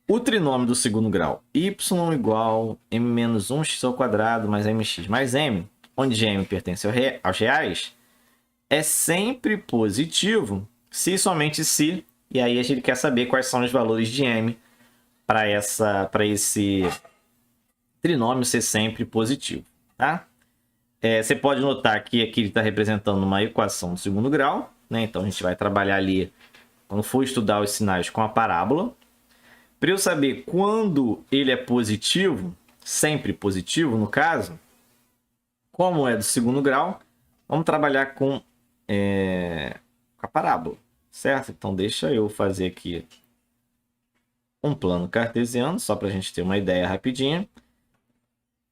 O trinômio do segundo grau, y igual m menos 1x ao quadrado mais mx mais m, onde m pertence aos reais, é sempre positivo se e somente se, e aí a gente quer saber quais são os valores de m para esse trinômio ser sempre positivo, tá? Você pode notar que aqui ele está representando uma equação do segundo grau, né? Então a gente vai trabalhar ali, quando for estudar os sinais, com a parábola. Para eu saber quando ele é positivo, sempre positivo no caso, como é do segundo grau, vamos trabalhar com a parábola, certo? Então deixa eu fazer aqui um plano cartesiano, só para a gente ter uma ideia rapidinha.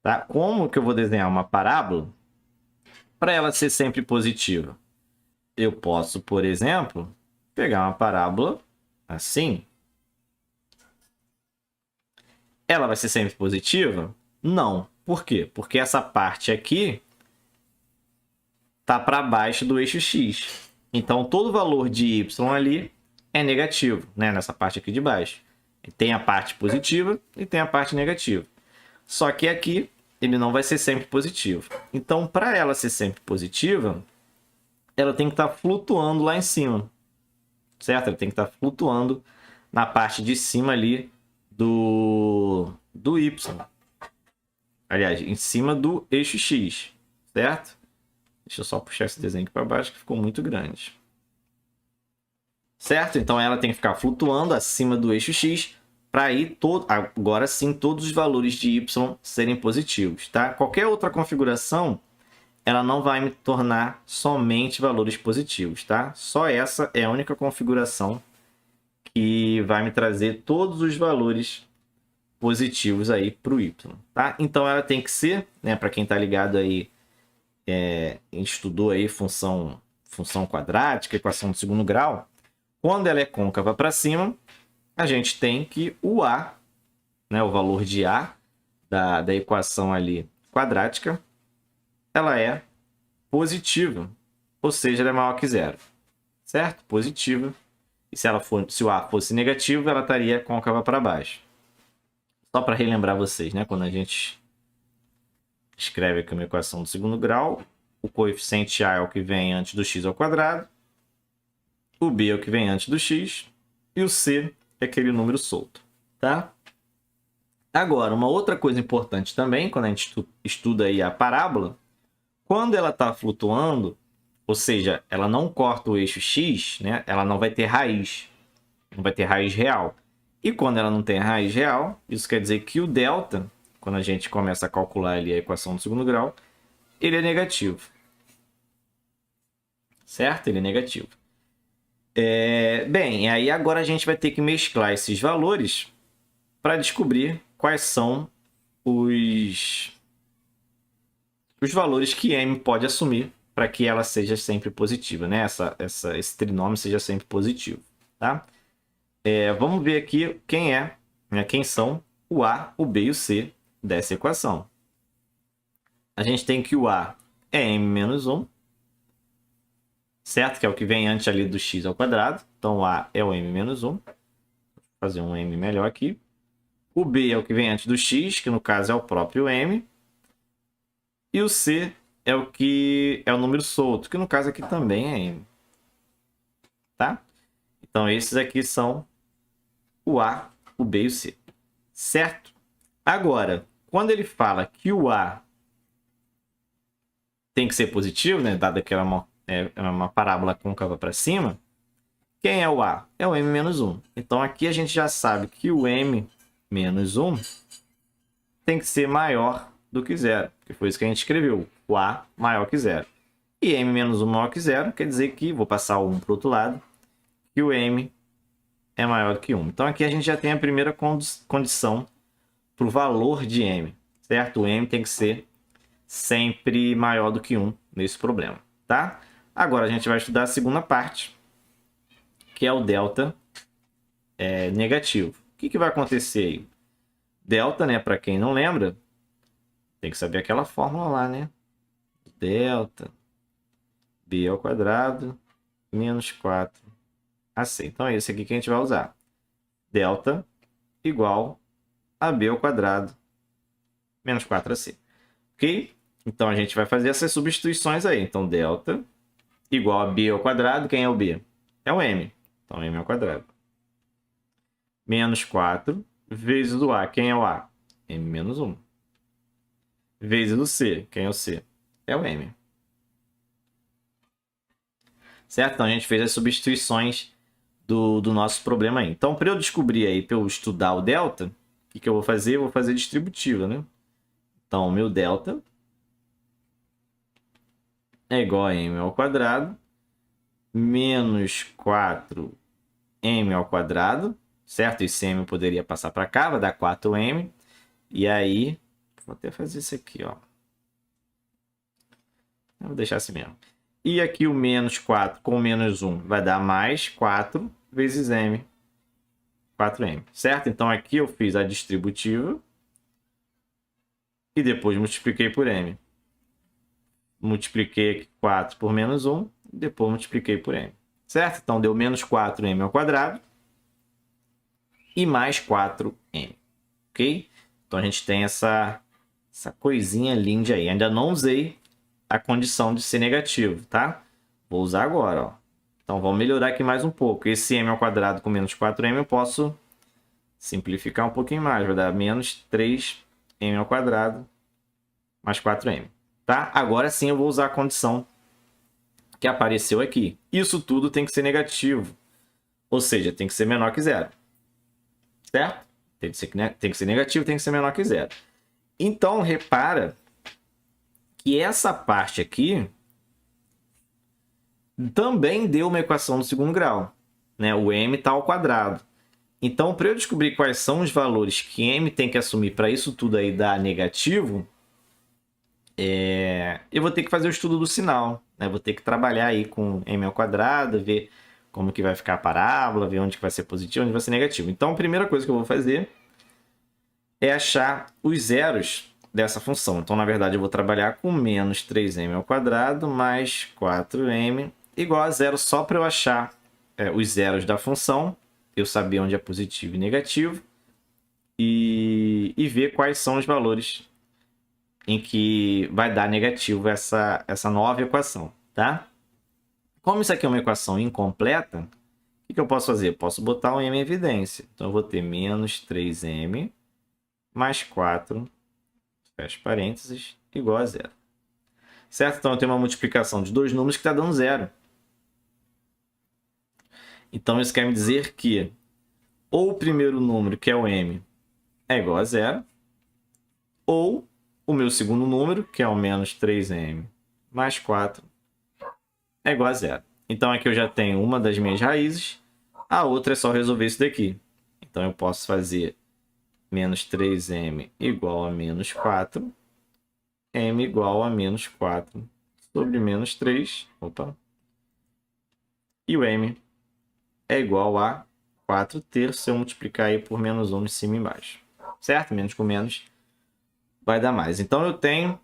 Tá? Como que eu vou desenhar uma parábola para ela ser sempre positiva? Eu posso, por exemplo, pegar uma parábola assim. Ela vai ser sempre positiva? Não. Por quê? Porque essa parte aqui está para baixo do eixo x. Então, todo valor de y ali é negativo, né? Nessa parte aqui de baixo. Tem a parte positiva e tem a parte negativa. Só que aqui ele não vai ser sempre positivo. Então, para ela ser sempre positiva, ela tem que estar flutuando lá em cima, certo? Ela tem que estar flutuando na parte de cima ali do y. Aliás, em cima do eixo x, certo? Deixa eu só puxar esse desenho aqui para baixo que ficou muito grande. Certo? Então ela tem que ficar flutuando acima do eixo x para aí agora sim todos os valores de y serem positivos, tá? Qualquer outra configuração ela não vai me tornar somente valores positivos, tá? Só essa é a única configuração que vai me trazer todos os valores positivos aí para o y, tá? Então ela tem que ser, né? Para quem está ligado aí, estudou aí função quadrática, equação de segundo grau, quando ela é côncava para cima, a gente tem que o a, né? O valor de a da equação ali quadrática, ela é positiva, ou seja, ela é maior que zero, certo? Positiva. E se o a fosse negativo, ela estaria côncava para baixo. Só para relembrar vocês, né? Quando a gente escreve aqui uma equação do segundo grau, o coeficiente a é o que vem antes do x ao quadrado, o b é o que vem antes do x e o c é aquele número solto, tá? Agora, uma outra coisa importante também, quando a gente estuda aí a parábola, quando ela está flutuando, ou seja, ela não corta o eixo x, né? Ela não vai ter raiz, não vai ter raiz real. E quando ela não tem raiz real, isso quer dizer que o delta, quando a gente começa a calcular ali a equação do segundo grau, ele é negativo. Certo? Ele é negativo. Bem, aí agora a gente vai ter que mesclar esses valores para descobrir quais são os valores que m pode assumir para que ela seja sempre positiva, né? Esse trinômio seja sempre positivo, tá? Vamos ver aqui quem são o a, o b e o c dessa equação. A gente tem que o a é m menos 1, certo? Que é o que vem antes ali do x ao quadrado. Então, o a é o m menos 1. Vou fazer um m melhor aqui. O b é o que vem antes do x, que no caso é o próprio m. E o c é o número solto, que no caso aqui também é m. Tá? Então, esses aqui são o a, o b e o c. Certo? Agora, quando ele fala que o a tem que ser positivo, né? Dado que ela é uma parábola côncava para cima, quem é o a? É o m menos 1. Então, aqui a gente já sabe que o m menos 1 tem que ser maior do que zero, que foi isso que a gente escreveu, o a maior que zero. E m menos 1 maior que zero quer dizer que, vou passar o 1 para o outro lado, que o m é maior do que 1. Então, aqui a gente já tem a primeira condição para o valor de m, certo? O m tem que ser sempre maior do que 1 nesse problema, tá? Agora a gente vai estudar a segunda parte, que é o delta negativo. O que vai acontecer aí? Delta, né, para quem não lembra, tem que saber aquela fórmula lá, né? Delta b ao quadrado menos 4ac. Então é esse aqui que a gente vai usar. Delta igual a b ao quadrado menos 4ac. Ok? Então, a gente vai fazer essas substituições aí. Então, delta igual a b ao quadrado. Quem é o b? É o m. Então, m ao quadrado. Menos 4 vezes o a. Quem é o a? M menos 1. Vezes o c. Quem é o c? É o m. Certo? Então, a gente fez as substituições do nosso problema aí. Então, para eu descobrir aí, para eu estudar o delta, o que eu vou fazer? Eu vou fazer distributiva, né? Então, o meu delta é igual a m ao quadrado menos 4m ao quadrado, certo? Esse m poderia passar para cá, vai dar 4m. E aí, vou até fazer isso aqui, ó. Vou deixar assim mesmo. E aqui o menos 4 com menos 1 vai dar mais 4 vezes m. 4m, certo? Então, aqui eu fiz a distributiva e depois multipliquei por m. Multipliquei aqui 4 por menos 1, depois multipliquei por m. Certo? Então, deu menos 4m ao quadrado e mais 4m. Ok? Então, a gente tem essa coisinha linda aí. Ainda não usei a condição de ser negativo, tá? Vou usar agora, ó. Então, vamos melhorar aqui mais um pouco. Esse m ao quadrado com menos 4m eu posso simplificar um pouquinho mais. Vai dar menos 3m ao quadrado mais 4m. Tá? Agora sim eu vou usar a condição que apareceu aqui. Isso tudo tem que ser negativo. Ou seja, tem que ser menor que zero. Certo? Tem que ser negativo, tem que ser menor que zero. Então, repara que essa parte aqui também deu uma equação do segundo grau. Né? O m está ao quadrado. Então, para eu descobrir quais são os valores que m tem que assumir para isso tudo aí dar negativo, eu vou ter que fazer o estudo do sinal. Né? Vou ter que trabalhar aí com m ao quadrado, ver como que vai ficar a parábola, ver onde que vai ser positivo, onde vai ser negativo. Então, a primeira coisa que eu vou fazer é achar os zeros dessa função. Então, na verdade, eu vou trabalhar com menos 3m ao quadrado mais 4m igual a zero, só para eu achar os zeros da função, eu saber onde é positivo e negativo, e ver quais são os valores em que vai dar negativo essa nova equação, tá? Como isso aqui é uma equação incompleta, o que eu posso fazer? Eu posso botar um m em evidência. Então, eu vou ter menos 3m mais 4, fecha parênteses, igual a zero. Certo? Então, eu tenho uma multiplicação de dois números que está dando zero. Então, isso quer me dizer que ou o primeiro número, que é o m, é igual a zero, ou o meu segundo número, que é o menos 3m mais 4, é igual a zero. Então, aqui eu já tenho uma das minhas raízes, a outra é só resolver isso daqui. Então, eu posso fazer menos 3m igual a menos 4, m igual a menos 4 sobre menos 3, e o m é igual a 4 terços se eu multiplicar aí por menos 1 em cima e embaixo. Certo? Menos com menos vai dar mais. Então, eu tenho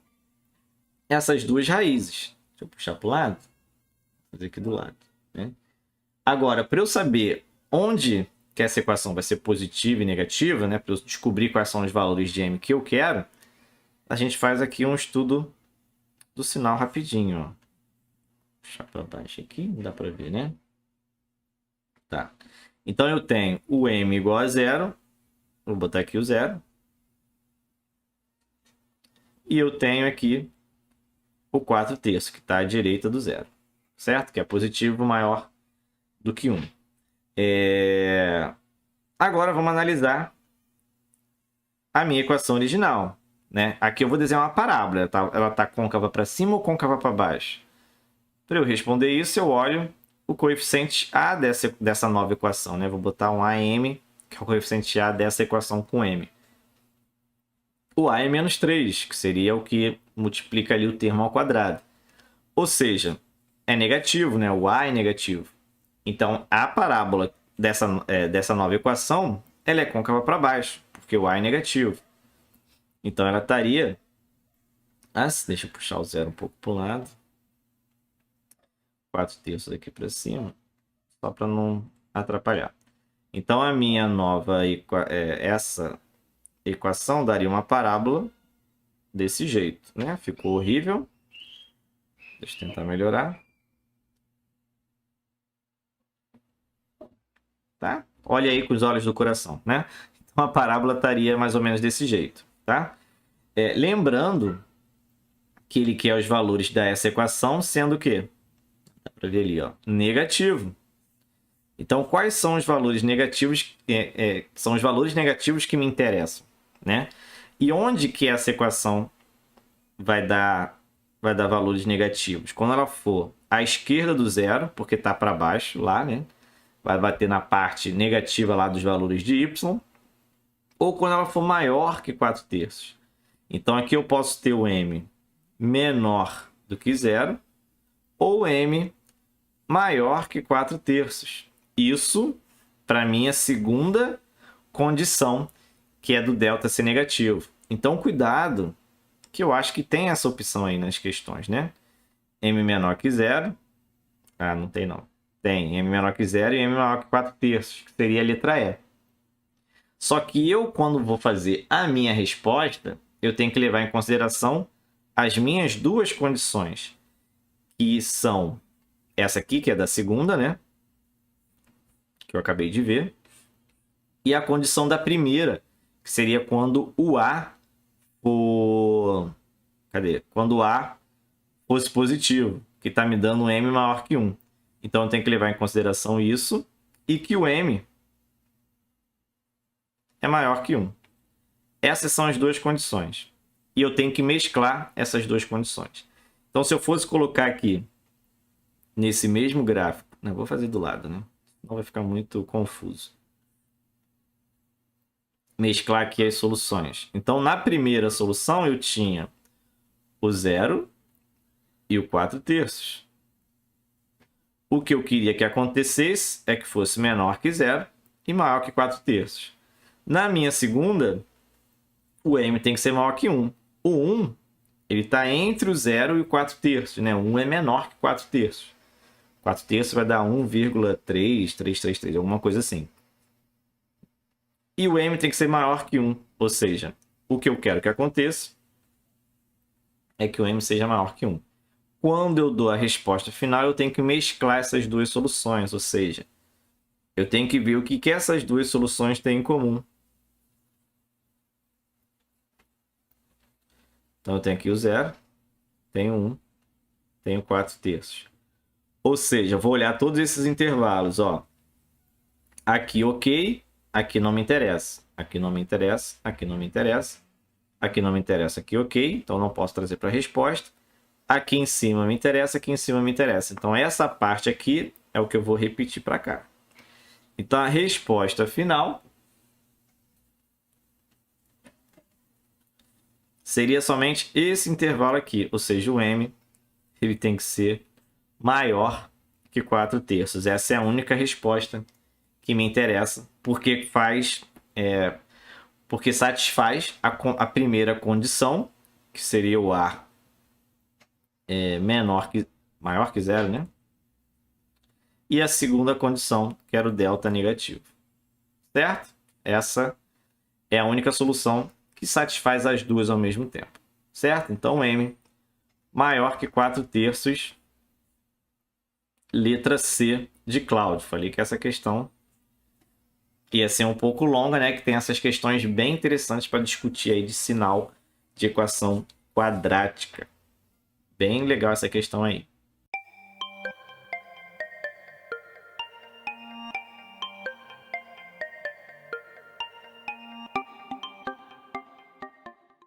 essas duas raízes. Deixa eu puxar para o lado. Vou fazer aqui do lado. Né? Agora, para eu saber onde que essa equação vai ser positiva e negativa, né? Para eu descobrir quais são os valores de m que eu quero, a gente faz aqui um estudo do sinal rapidinho. Ó. Vou puxar para baixo aqui, não dá para ver, né? Tá. Então, eu tenho o m igual a zero. Vou botar aqui o zero. E eu tenho aqui o 4 terços, que está à direita do zero. Certo? Que é positivo maior do que 1. Agora, vamos analisar a minha equação original. Né? Aqui eu vou desenhar uma parábola. Ela está côncava para cima ou côncava para baixo? Para eu responder isso, eu olho o coeficiente A dessa nova equação. Né? Vou botar um AM, que é o coeficiente A dessa equação com M. O A é menos 3, que seria o que multiplica ali o termo ao quadrado. Ou seja, é negativo, né? O A é negativo. Então, a parábola dessa nova equação, ela é côncava para baixo, porque o A é negativo. Então, ela estaria... deixa eu puxar o zero um pouco para o lado. 4 terços aqui para cima, só para não atrapalhar. Então, a minha essa equação daria uma parábola desse jeito, né? Ficou horrível. Deixa eu tentar melhorar. Tá? Olha aí com os olhos do coração, né? Então, a parábola estaria mais ou menos desse jeito, tá? Lembrando que ele quer os valores dessa equação sendo o quê? Dá para ver ali, ó, negativo. Então, quais são os valores negativos? São os valores negativos que me interessam, né? E onde que essa equação vai dar valores negativos? Quando ela for à esquerda do zero, porque está para baixo lá, né? Vai bater na parte negativa lá dos valores de y. Ou quando ela for maior que 4/3. Então, aqui eu posso ter o m menor do que zero ou m maior que 4/3. Isso, para mim, é a segunda condição, que é do delta ser negativo. Então, cuidado, que eu acho que tem essa opção aí nas questões, né? M menor que zero. Ah, não tem não. Tem M menor que zero e M maior que 4/3, que seria a letra E. Só que eu, quando vou fazer a minha resposta, eu tenho que levar em consideração as minhas duas condições, que são essa aqui, que é da segunda, né? Que eu acabei de ver. E a condição da primeira, que seria quando o A for... Cadê? Quando o A fosse positivo, que está me dando um M maior que 1. Então, eu tenho que levar em consideração isso e que o M é maior que 1. Essas são as duas condições. E eu tenho que mesclar essas duas condições. Então, se eu fosse colocar aqui, nesse mesmo gráfico... Não, vou fazer do lado, né? Não vai ficar muito confuso. Mesclar aqui as soluções. Então, na primeira solução, eu tinha o 0 e o 4/3. O que eu queria que acontecesse é que fosse menor que 0 e maior que 4/3. Na minha segunda, o m tem que ser maior que 1. O 1 ele está entre o 0 e o 4/3. Né? 1 é menor que 4/3. 4/3 vai dar 1,3333, alguma coisa assim. E o m tem que ser maior que 1. Ou seja, o que eu quero que aconteça é que o m seja maior que 1. Quando eu dou a resposta final, eu tenho que mesclar essas duas soluções. Ou seja, eu tenho que ver o que essas duas soluções têm em comum. Então, eu tenho aqui o 0, tenho 1, tenho 4/3. Ou seja, eu vou olhar todos esses intervalos. Ó. Aqui, ok. Aqui não me interessa. Aqui não me interessa. Aqui não me interessa. Aqui não me interessa. Aqui, ok. Então, não posso trazer para a resposta. Aqui em cima me interessa. Aqui em cima me interessa. Então, essa parte aqui é o que eu vou repetir para cá. Então, a resposta final seria somente esse intervalo aqui. Ou seja, o m ele tem que ser maior que 4/3. Essa é a única resposta que me interessa, porque porque satisfaz a primeira condição, que seria o A maior que 0, né? E a segunda condição, que era o delta negativo. Certo? Essa é a única solução que satisfaz as duas ao mesmo tempo. Certo? Então, M maior que 4/3, letra C de Cláudio. Falei que essa questão ia ser um pouco longa, né? Que tem essas questões bem interessantes para discutir aí de sinal de equação quadrática. Bem legal essa questão aí.